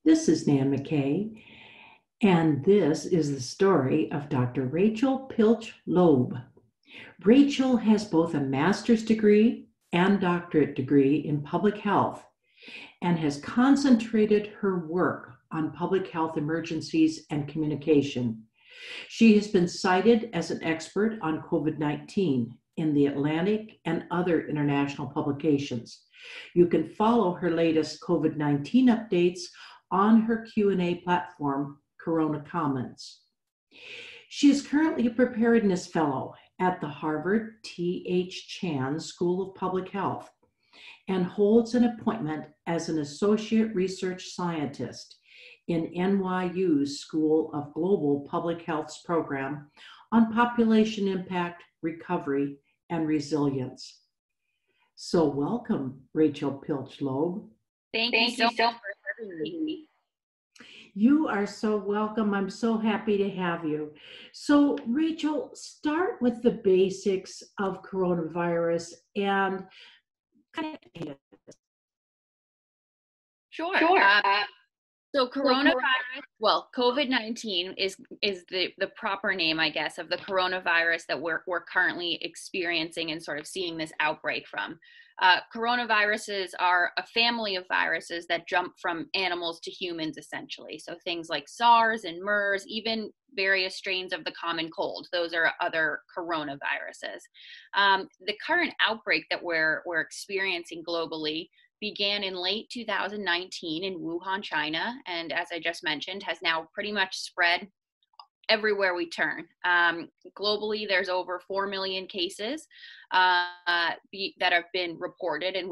This is Nan McKay, and this is the story of Dr. Rachel Piltch-Loeb. Rachel has both a master's degree and doctorate degree in public health and has concentrated her work on public health emergencies and communication. She has been cited as an expert on COVID-19 in the Atlantic and other international publications. You can follow her latest COVID-19 updates on her Q&A platform, Corona Comments. She is currently a preparedness fellow at the Harvard T.H. Chan School of Public Health and holds an appointment as an associate research scientist in NYU's School of Global Public Health's program on population impact, recovery, and resilience. So welcome, Rachel Piltch-Loeb. Thank you so much for having me. You are so welcome. I'm so happy to have you. So, Rachel, start with the basics of coronavirus and kind of. Sure. So coronavirus, well, COVID-19 is the proper name, I guess, of the coronavirus that we're currently experiencing and sort of seeing this outbreak from. Coronaviruses are a family of viruses that jump from animals to humans, essentially. So things like SARS and MERS, even various strains of the common cold. Those are other coronaviruses. The current outbreak that we're experiencing globally began in late 2019 in Wuhan, China, and as I just mentioned, has now pretty much spread everywhere we turn. Globally, there's over 4 million cases that have been reported, and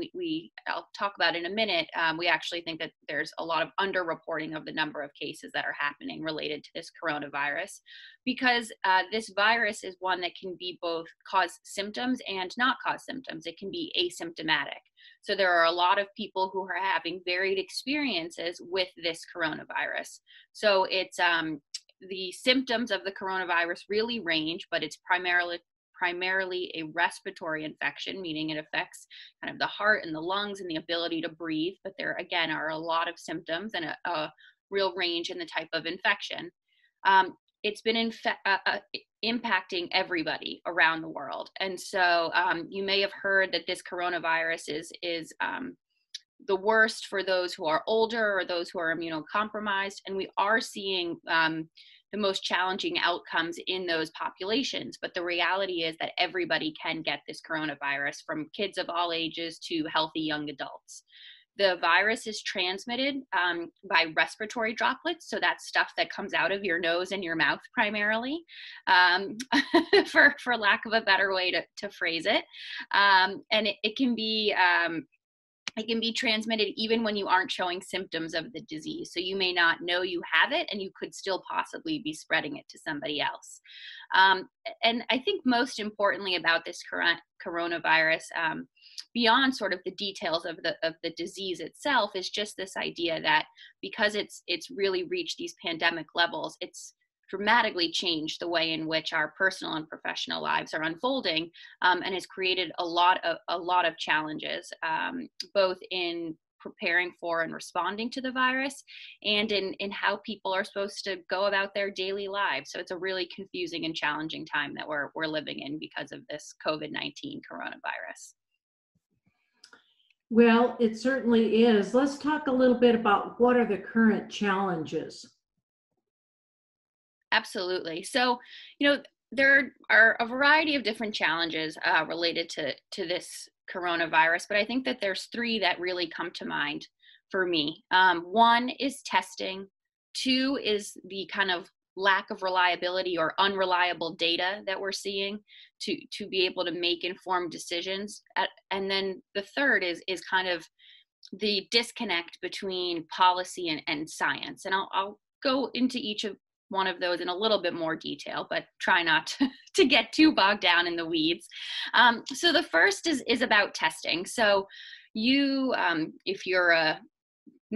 I'll talk about in a minute. We actually think that there's a lot of underreporting of the number of cases that are happening related to this coronavirus, because this virus is one that can be both cause symptoms and not cause symptoms. It can be asymptomatic. So there are a lot of people who are having varied experiences with this coronavirus. So it's the symptoms of the coronavirus really range, but it's primarily a respiratory infection, meaning it affects kind of the heart and the lungs and the ability to breathe. But there, again, are a lot of symptoms and a real range in the type of infection. It's been impacting everybody around the world. And so you may have heard that this coronavirus is the worst for those who are older or those who are immunocompromised. And we are seeing the most challenging outcomes in those populations. But the reality is that everybody can get this coronavirus, from kids of all ages to healthy young adults. The virus is transmitted by respiratory droplets, so that's stuff that comes out of your nose and your mouth primarily, for lack of a better way to phrase it. And it can be transmitted even when you aren't showing symptoms of the disease. So you may not know you have it, and you could still possibly be spreading it to somebody else. And I think most importantly about this coronavirus, beyond sort of the details of the disease itself, is just this idea that because it's really reached these pandemic levels, it's dramatically changed the way in which our personal and professional lives are unfolding, and has created a lot of challenges, both in preparing for and responding to the virus, and in how people are supposed to go about their daily lives. So it's a really confusing and challenging time that we're living in because of this COVID-19 coronavirus. Well, it certainly is. Let's talk a little bit about what are the current challenges. Absolutely. So, there are a variety of different challenges related to this coronavirus, but I think that there's three that really come to mind for me. One is testing. Two is the kind of lack of reliability or unreliable data that we're seeing to be able to make informed decisions. And then the third is kind of the disconnect between policy and science. And I'll go into each of one of those in a little bit more detail, but try not to get too bogged down in the weeds. So the first is about testing. So you, if you're a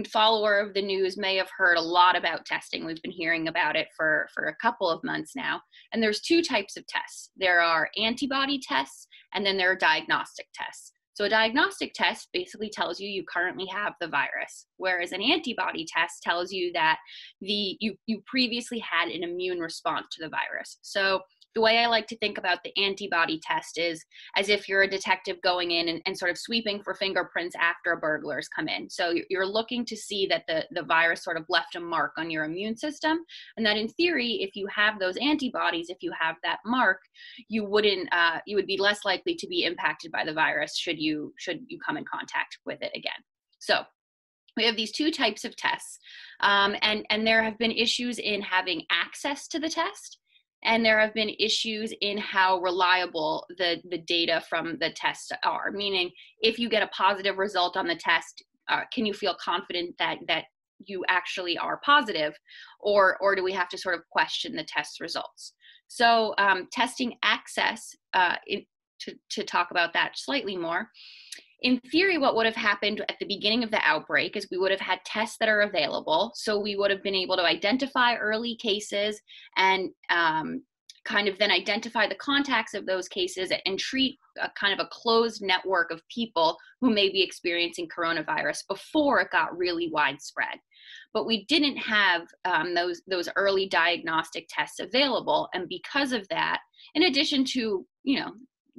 follower of the news, may have heard a lot about testing. We've been hearing about it for a couple of months now. And there's two types of tests. There are antibody tests, and then there are diagnostic tests. So a diagnostic test basically tells you currently have the virus, whereas an antibody test tells you that you previously had an immune response to the virus. So the way I like to think about the antibody test is as if you're a detective going in and sort of sweeping for fingerprints after burglars come in. So you're looking to see that the virus sort of left a mark on your immune system, and that in theory, if you have those antibodies, if you have that mark, you would be less likely to be impacted by the virus should you come in contact with it again. So we have these two types of tests, and there have been issues in having access to the test. And there have been issues in how reliable the data from the test are, meaning if you get a positive result on the test, can you feel confident that you actually are positive, or do we have to sort of question the test results? So testing access, to talk about that slightly more, in theory, what would have happened at the beginning of the outbreak is we would have had tests that are available. So we would have been able to identify early cases and kind of then identify the contacts of those cases and treat a kind of a closed network of people who may be experiencing coronavirus before it got really widespread. But we didn't have those early diagnostic tests available. And because of that, in addition to,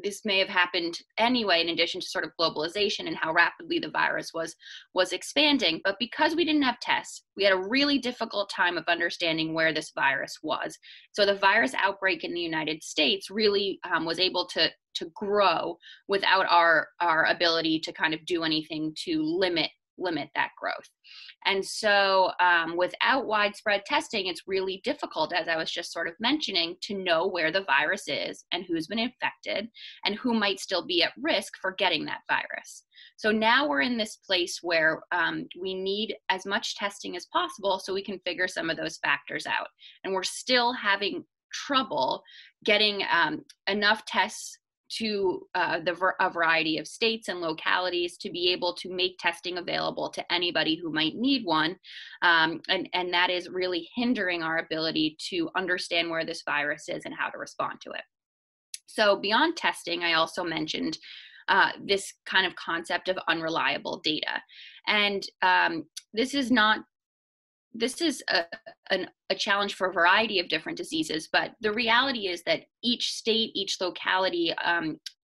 this may have happened anyway, in addition to sort of globalization and how rapidly the virus was expanding. But because we didn't have tests, we had a really difficult time of understanding where this virus was. So the virus outbreak in the United States really was able to grow without our ability to kind of do anything to limit that growth. And so without widespread testing, it's really difficult, as I was just sort of mentioning, to know where the virus is and who's been infected and who might still be at risk for getting that virus. So now we're in this place where we need as much testing as possible so we can figure some of those factors out. And we're still having trouble getting enough tests to a variety of states and localities to be able to make testing available to anybody who might need one. And that is really hindering our ability to understand where this virus is and how to respond to it. So beyond testing, I also mentioned this kind of concept of unreliable data. And this is a challenge for a variety of different diseases, but the reality is that each state, each locality,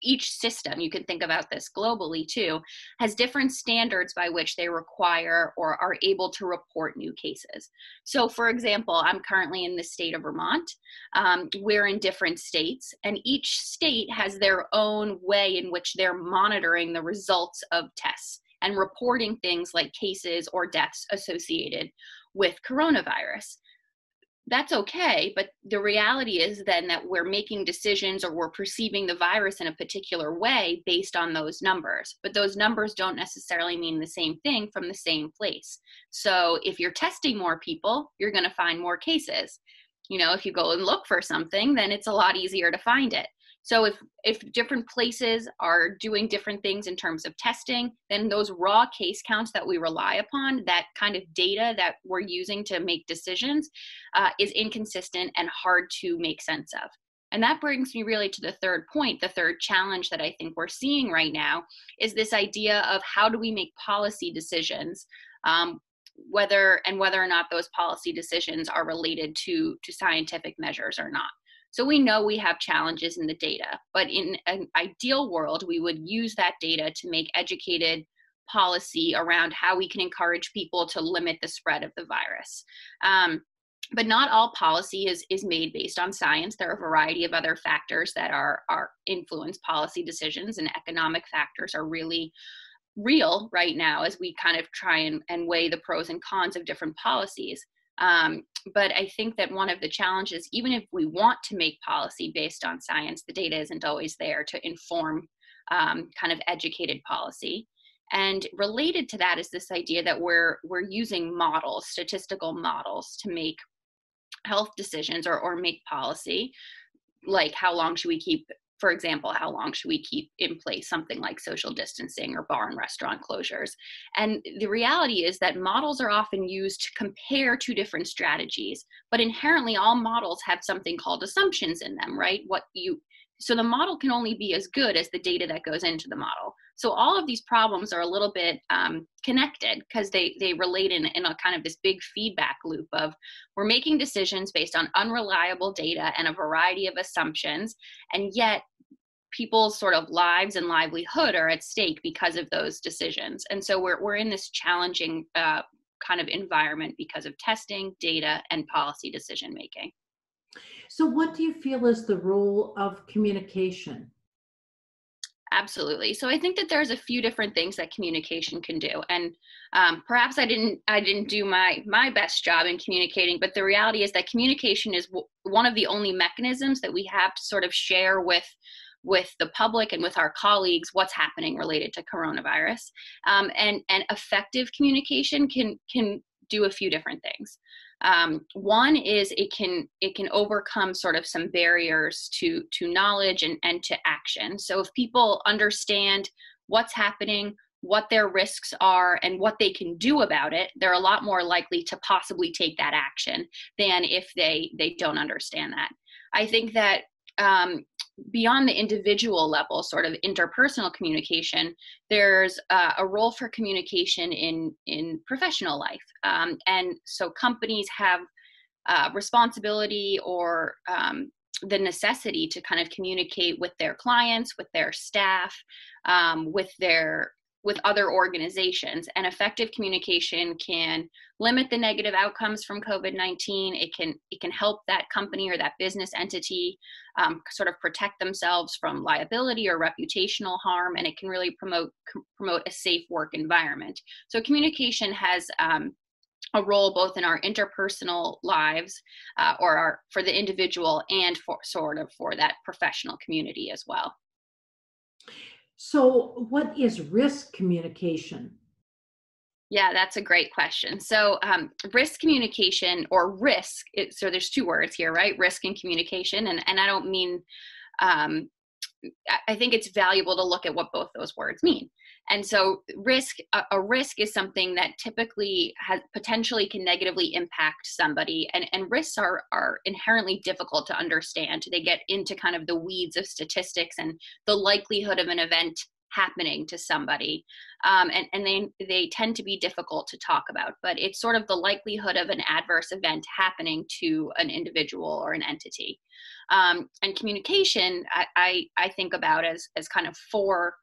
each system, you can think about this globally too, has different standards by which they require or are able to report new cases. So for example, I'm currently in the state of Vermont. We're in different states, and each state has their own way in which they're monitoring the results of tests and reporting things like cases or deaths associated with coronavirus. That's okay, but the reality is then that we're making decisions or we're perceiving the virus in a particular way based on those numbers, but those numbers don't necessarily mean the same thing from the same place. So if you're testing more people, you're going to find more cases. If you go and look for something, then it's a lot easier to find it. So if different places are doing different things in terms of testing, then those raw case counts that we rely upon, that kind of data that we're using to make decisions, is inconsistent and hard to make sense of. And that brings me really to the third point. The third challenge that I think we're seeing right now is this idea of how do we make policy decisions, whether or not those policy decisions are related to scientific measures or not. So we know we have challenges in the data, but in an ideal world, we would use that data to make educated policy around how we can encourage people to limit the spread of the virus. But not all policy is made based on science. There are a variety of other factors that are influence policy decisions, and economic factors are really real right now as we kind of try and weigh the pros and cons of different policies. But I think that one of the challenges, even if we want to make policy based on science, the data isn't always there to inform kind of educated policy. And related to that is this idea that we're using models, statistical models, to make health decisions or make policy, like how long should we keep, for example, how long should we keep in place something like social distancing or bar and restaurant closures? And the reality is that models are often used to compare two different strategies, but inherently all models have something called assumptions in them, right? So the model can only be as good as the data that goes into the model. So all of these problems are a little bit connected because they relate in a kind of this big feedback loop of we're making decisions based on unreliable data and a variety of assumptions, and yet people's sort of lives and livelihood are at stake because of those decisions. And so we're in this challenging kind of environment because of testing, data, and policy decision making. So, what do you feel is the role of communication? Absolutely. So I think that there's a few different things that communication can do, and perhaps I didn't do my best job in communicating. But the reality is that communication is one of the only mechanisms that we have to sort of share with the public and with our colleagues what's happening related to coronavirus. And effective communication can do a few different things. One is it can overcome sort of some barriers to knowledge and to action. So if people understand what's happening, what their risks are, and what they can do about it, they're a lot more likely to possibly take that action than if they don't understand that. I think that beyond the individual level, sort of interpersonal communication, there's a role for communication in professional life. And so companies have responsibility or the necessity to kind of communicate with their clients, with their staff, with other organizations. And effective communication can limit the negative outcomes from COVID-19. It can help that company or that business entity sort of protect themselves from liability or reputational harm, and it can really promote a safe work environment. So communication has a role both in our interpersonal lives for the individual and for that professional community as well. So, what is risk communication? Yeah, that's a great question. So risk communication, or risk, so there's two words here, right? Risk and communication. And I don't mean, I think it's valuable to look at what both those words mean. And so a risk is something that typically potentially can negatively impact somebody. And risks are inherently difficult to understand. They get into kind of the weeds of statistics and the likelihood of an event happening to somebody. And they tend to be difficult to talk about, but it's sort of the likelihood of an adverse event happening to an individual or an entity. And communication, I think about as kind of four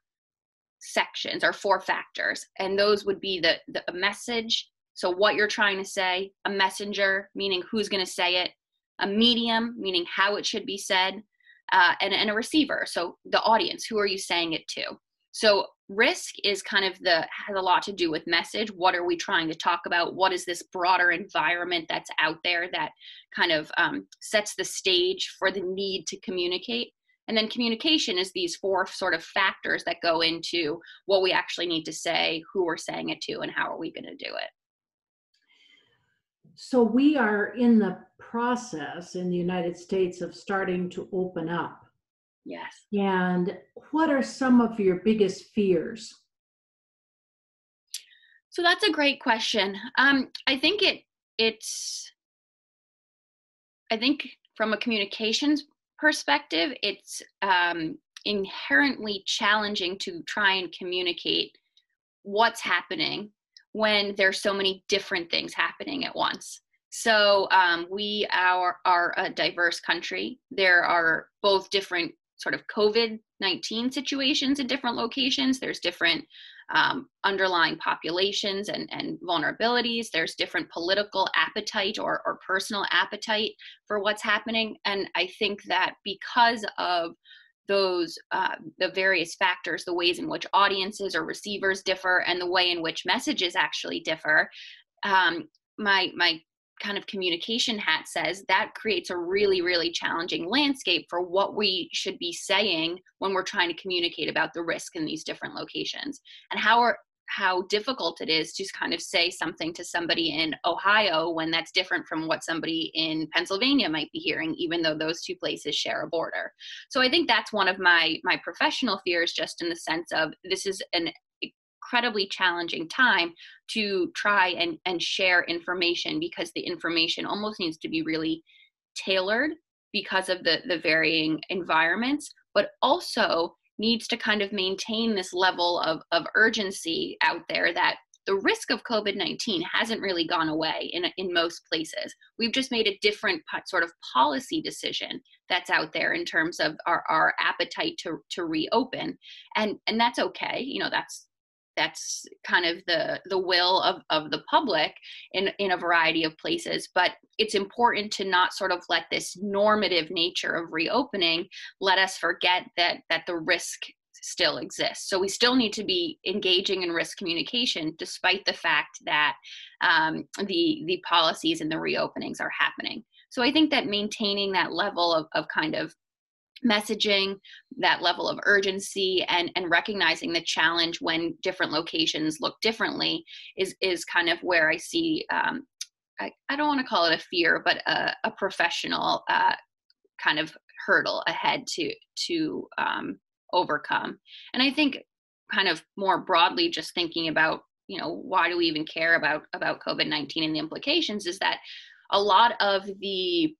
sections or four factors. And those would be the message. So what you're trying to say, a messenger, meaning who's going to say it, a medium, meaning how it should be said, and a receiver. So the audience, who are you saying it to? So risk is kind of has a lot to do with message. What are we trying to talk about? What is this broader environment that's out there that kind of sets the stage for the need to communicate? And then communication is these four sort of factors that go into what we actually need to say, who we're saying it to, and how are we going to do it. So, we are in the process in the United States of starting to open up. Yes. And what are some of your biggest fears? So that's a great question. I think I think from a communications perspective, it's inherently challenging to try and communicate what's happening when there's so many different things happening at once. So we are a diverse country. There are both different sort of COVID-19 situations in different locations. There's different underlying populations and vulnerabilities. There's different political appetite or personal appetite for what's happening. And I think that because of those, the various factors, the ways in which audiences or receivers differ, and the way in which messages actually differ, my kind of communication hat says that creates a really, really challenging landscape for what we should be saying when we're trying to communicate about the risk in these different locations, and how difficult it is to kind of say something to somebody in Ohio when that's different from what somebody in Pennsylvania might be hearing, even though those two places share a border. So I think that's one of my professional fears, just in the sense of this is an incredibly challenging time to try and share information, because the information almost needs to be really tailored because of the varying environments, but also needs to kind of maintain this level of urgency out there that the risk of COVID-19 hasn't really gone away in most places. We've just made a different sort of policy decision that's out there in terms of our appetite to reopen. And that's okay. You know, that's kind of the will of the public in a variety of places. But it's important to not sort of let this normative nature of reopening let us forget that the risk still exists. So we still need to be engaging in risk communication, despite the fact that the policies and the reopenings are happening. So I think that maintaining that level of kind of messaging, that level of urgency, and recognizing the challenge when different locations look differently is kind of where I see, I don't want to call it a fear, but a professional kind of hurdle ahead to overcome. And I think kind of more broadly, just thinking about, you know, why do we even care about COVID-19 and the implications, is that a lot of the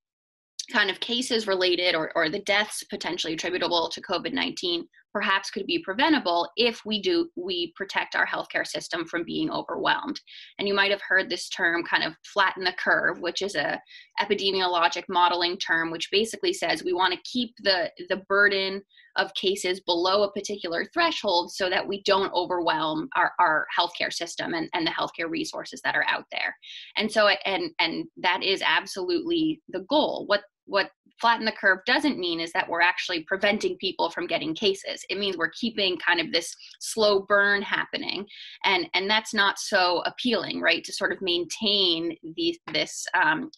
kind of cases related or the deaths potentially attributable to COVID-19 perhaps could be preventable if we protect our healthcare system from being overwhelmed. And you might have heard this term kind of flatten the curve, which is a epidemiologic modeling term, which basically says we want to keep the burden of cases below a particular threshold so that we don't overwhelm our healthcare system and the healthcare resources that are out there. And so, and that is absolutely the goal. What flatten the curve doesn't mean is that we're actually preventing people from getting cases. It means we're keeping kind of this slow burn happening. And that's not so appealing, right? To sort of maintain this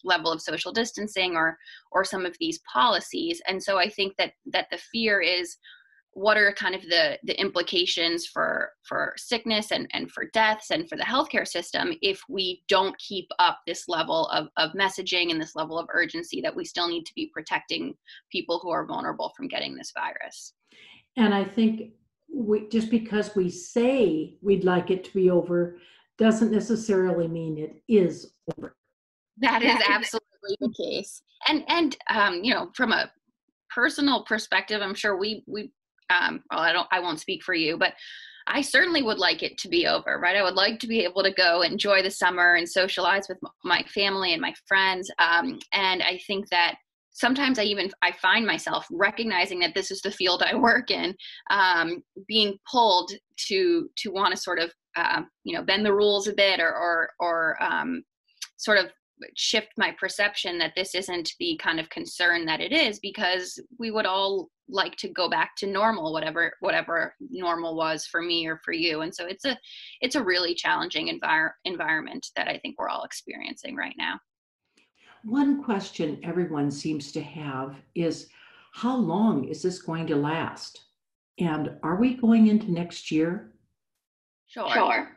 level of social distancing or some of these policies. And so I think that the fear is, what are kind of the implications for sickness and for deaths and for the healthcare system if we don't keep up this level of messaging and this level of urgency that we still need to be protecting people who are vulnerable from getting this virus. And I think just because we say we'd like it to be over doesn't necessarily mean it is over. That is absolutely the case. And you know, from a personal perspective, I'm sure we well, I won't speak for you, but I certainly would like it to be over, right? I would like to be able to go enjoy the summer and socialize with my family and my friends. And I think that sometimes I find myself recognizing that this is the field I work in, being pulled to want to sort of, you know, bend the rules a bit or sort of shift my perception that this isn't the kind of concern that it is, because we would all like to go back to normal, whatever normal was for me or for you. And so it's a really challenging environment that I think we're all experiencing right now. One question everyone seems to have is, how long is this going to last? And are we going into next year? Sure.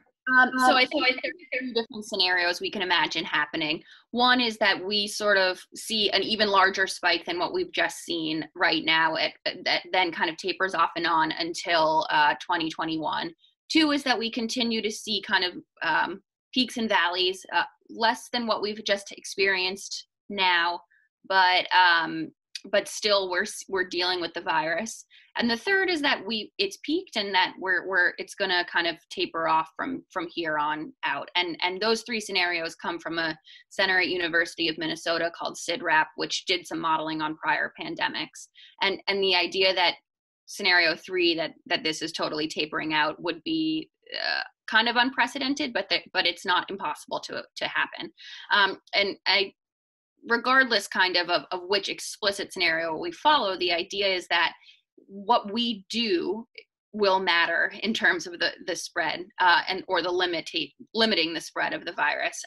So I think there are two different scenarios we can imagine happening. One is that we sort of see an even larger spike than what we've just seen right now, that then kind of tapers off and on until 2021. Two is that we continue to see kind of peaks and valleys, less than what we've just experienced now, but still we're dealing with the virus. And the third is that it's peaked and that it's going to kind of taper off from here on out. And those three scenarios come from a center at University of Minnesota called CIDRAP, which did some modeling on prior pandemics. And the idea that scenario 3, that this is totally tapering out, would be kind of unprecedented, but it's not impossible to happen. And regardless kind of which explicit scenario we follow, the idea is that what we do will matter in terms of the spread or the limiting the spread of the virus.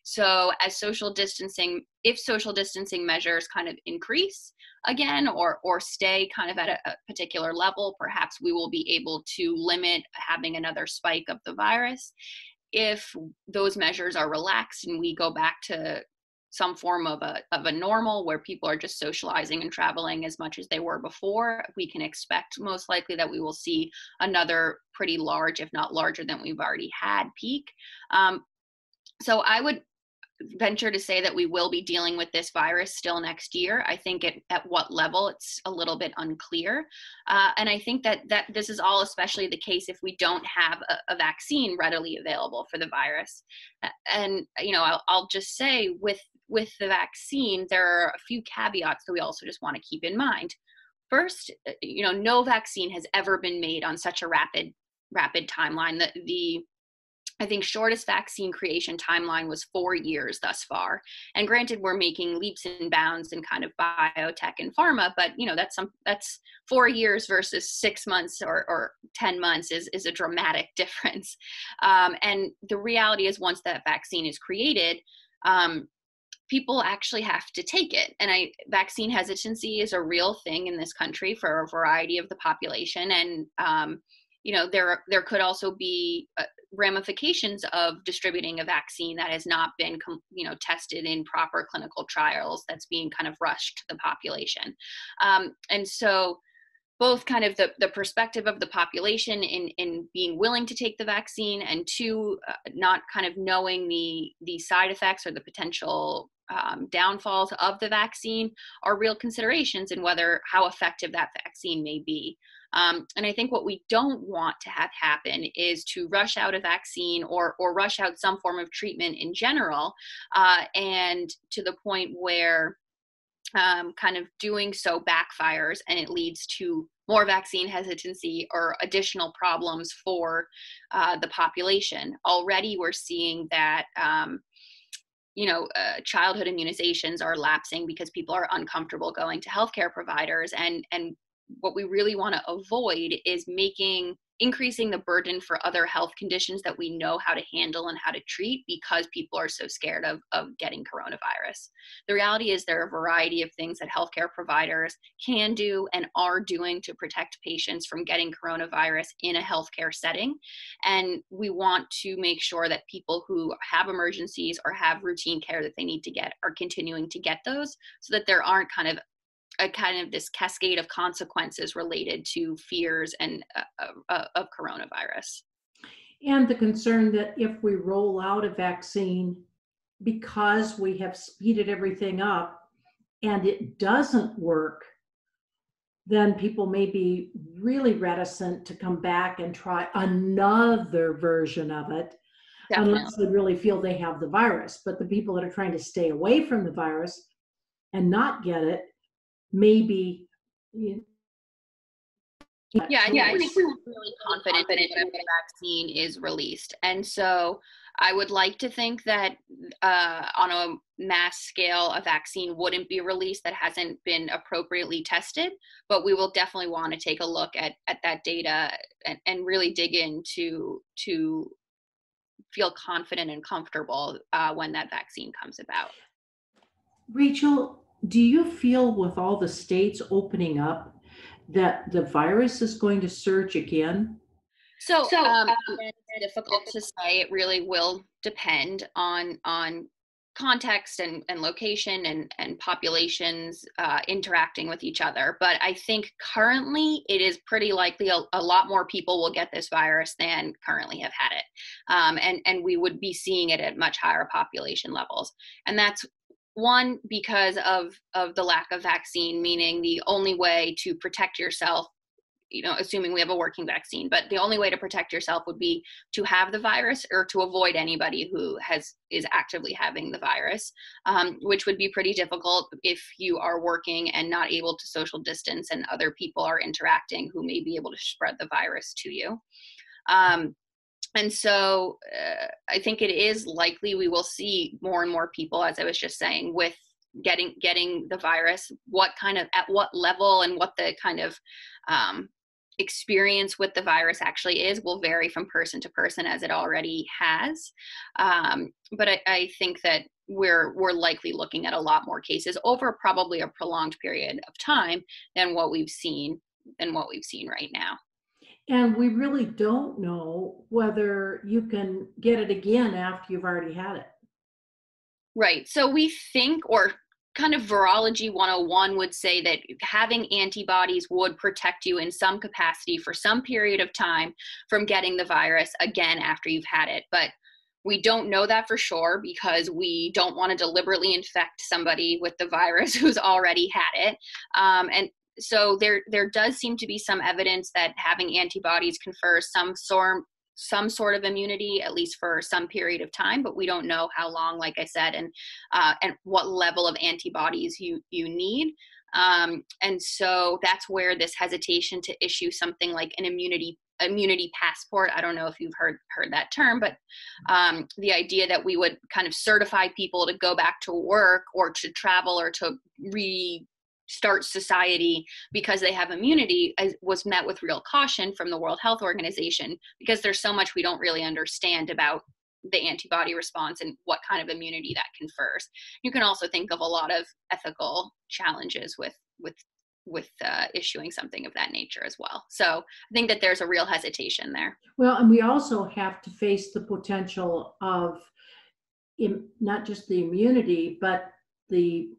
So as if social distancing measures kind of increase again or stay kind of at a particular level, perhaps we will be able to limit having another spike of the virus. If those measures are relaxed and we go back to some form of a normal where people are just socializing and traveling as much as they were before, we can expect most likely that we will see another pretty large, if not larger than we've already had, peak. So I would venture to say that we will be dealing with this virus still next year. I think at what level, it's a little bit unclear. And I think that this is all especially the case if we don't have a vaccine readily available for the virus. And, I'll just say with the vaccine, there are a few caveats that we also just want to keep in mind. First, no vaccine has ever been made on such a rapid timeline. The I think shortest vaccine creation timeline was 4 years thus far. And granted, we're making leaps and bounds in kind of biotech and pharma, but that's 4 years versus 6 months or 10 months is a dramatic difference. And the reality is, once that vaccine is created, people actually have to take it. And vaccine hesitancy is a real thing in this country for a variety of the population. And there could also be ramifications of distributing a vaccine that has not been, tested in proper clinical trials, that's being kind of rushed to the population. And so both kind of the perspective of the population in being willing to take the vaccine, and two, not kind of knowing the side effects or the potential downfalls of the vaccine are real considerations in how effective that vaccine may be. And I think what we don't want to have happen is to rush out a vaccine or rush out some form of treatment in general, and to the point where kind of doing so backfires and it leads to more vaccine hesitancy or additional problems for the population. Already we're seeing that childhood immunizations are lapsing because people are uncomfortable going to healthcare providers, and what we really want to avoid is increasing the burden for other health conditions that we know how to handle and how to treat, because people are so scared of getting coronavirus. The reality is there are a variety of things that healthcare providers can do and are doing to protect patients from getting coronavirus in a healthcare setting. And we want to make sure that people who have emergencies or have routine care that they need to get are continuing to get those, so that there aren't kind of this cascade of consequences related to fears and of coronavirus. And the concern that if we roll out a vaccine, because we have speeded everything up and it doesn't work, then people may be really reticent to come back and try another version of it. Definitely. Unless they really feel they have the virus. But the people that are trying to stay away from the virus and not get it, maybe. I think we're really confident that the vaccine is released. And so I would like to think that on a mass scale, a vaccine wouldn't be released that hasn't been appropriately tested, but we will definitely want to take a look at that data and really dig in to feel confident and comfortable when that vaccine comes about. Rachel, do you feel with all the states opening up that the virus is going to surge again? So it's difficult to say. It really will depend on context and location and populations interacting with each other. But I think currently it is pretty likely a lot more people will get this virus than currently have had it. And we would be seeing it at much higher population levels. And that's one, because of the lack of vaccine, meaning the only way to protect yourself, assuming we have a working vaccine, but the only way to protect yourself would be to have the virus or to avoid anybody who is actively having the virus, which would be pretty difficult if you are working and not able to social distance and other people are interacting who may be able to spread the virus to you. And so I think it is likely we will see more and more people, as I was just saying, with getting the virus. At what level and what the kind of experience with the virus actually is will vary from person to person, as it already has. But I think that we're likely looking at a lot more cases over probably a prolonged period of time than what we've seen right now. And we really don't know whether you can get it again after you've already had it. Right. So we think, or kind of virology 101 would say, that having antibodies would protect you in some capacity for some period of time from getting the virus again after you've had it. But We don't know that for sure because we don't want to deliberately infect somebody with the virus who's already had it. And so there does seem to be some evidence that having antibodies confers some sort of immunity, at least for some period of time, but we don't know how long, like I said, and what level of antibodies you need. And so that's where this hesitation to issue something like an immunity passport. I don't know if you've heard that term, but the idea that we would kind of certify people to go back to work or to travel or to restart society because they have immunity was met with real caution from the World Health Organization, because there's so much we don't really understand about the antibody response and what kind of immunity that confers. You can also think of a lot of ethical challenges with issuing something of that nature as well. So I think that there's a real hesitation there. Well, and we also have to face the potential of not just the immunity, but the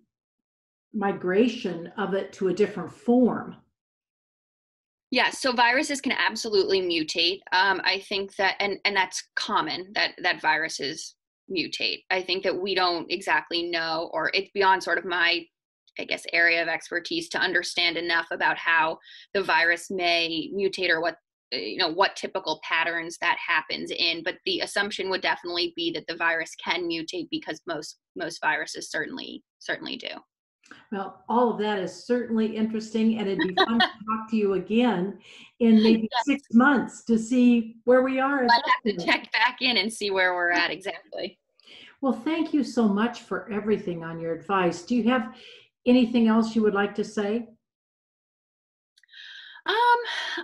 migration of it to a different form. Yeah, so viruses can absolutely mutate. I think that, and that's common, that viruses mutate. I think that we don't exactly know, or it's beyond sort of my, I guess, area of expertise to understand enough about how the virus may mutate or what typical patterns that happens in. But the assumption would definitely be that the virus can mutate because most viruses certainly do. Well, all of that is certainly interesting, and it'd be fun to talk to you again in maybe 6 months to see where we are. I'd have to check back in and see where we're at exactly. Well, thank you so much for everything on your advice. Do you have anything else you would like to say?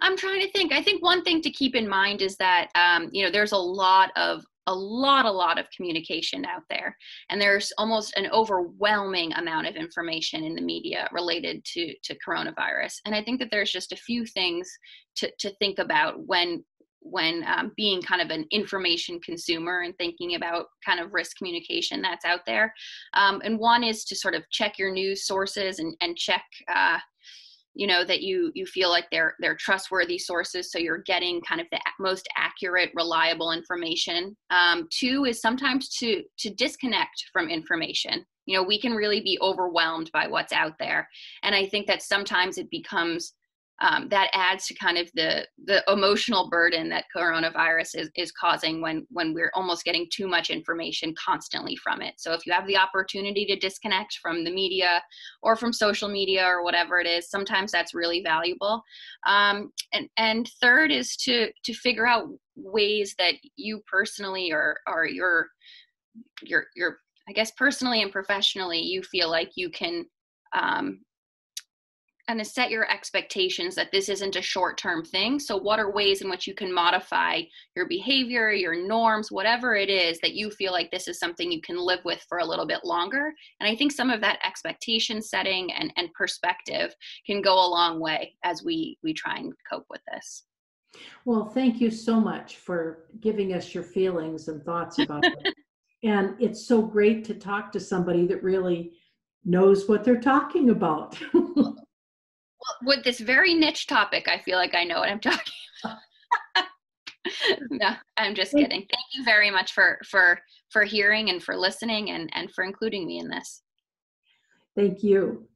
I'm trying to think. I think one thing to keep in mind is that there's a lot of communication out there, and there's almost an overwhelming amount of information in the media related to coronavirus. And I think that there's just a few things to think about when being kind of an information consumer and thinking about kind of risk communication that's out there. And one is to sort of check your news sources and check that you feel like they're trustworthy sources, so you're getting kind of the most accurate, reliable information. Two is sometimes to disconnect from information. We can really be overwhelmed by what's out there, and I think that sometimes it becomes that adds to kind of the emotional burden that coronavirus is causing when we're almost getting too much information constantly from it. So if you have the opportunity to disconnect from the media or from social media or whatever it is, sometimes that's really valuable. And third is to figure out ways that you personally or your I guess personally and professionally, you feel like you can kind of set your expectations that this isn't a short-term thing. So what are ways in which you can modify your behavior, your norms, whatever it is that you feel like this is something you can live with for a little bit longer? And I think some of that expectation setting and perspective can go a long way as we try and cope with this. Well, thank you so much for giving us your feelings and thoughts about it. And it's so great to talk to somebody that really knows what they're talking about. With this very niche topic, I feel like I know what I'm talking about. No, I'm just kidding. Thank you very much for hearing and for listening and for including me in this. Thank you.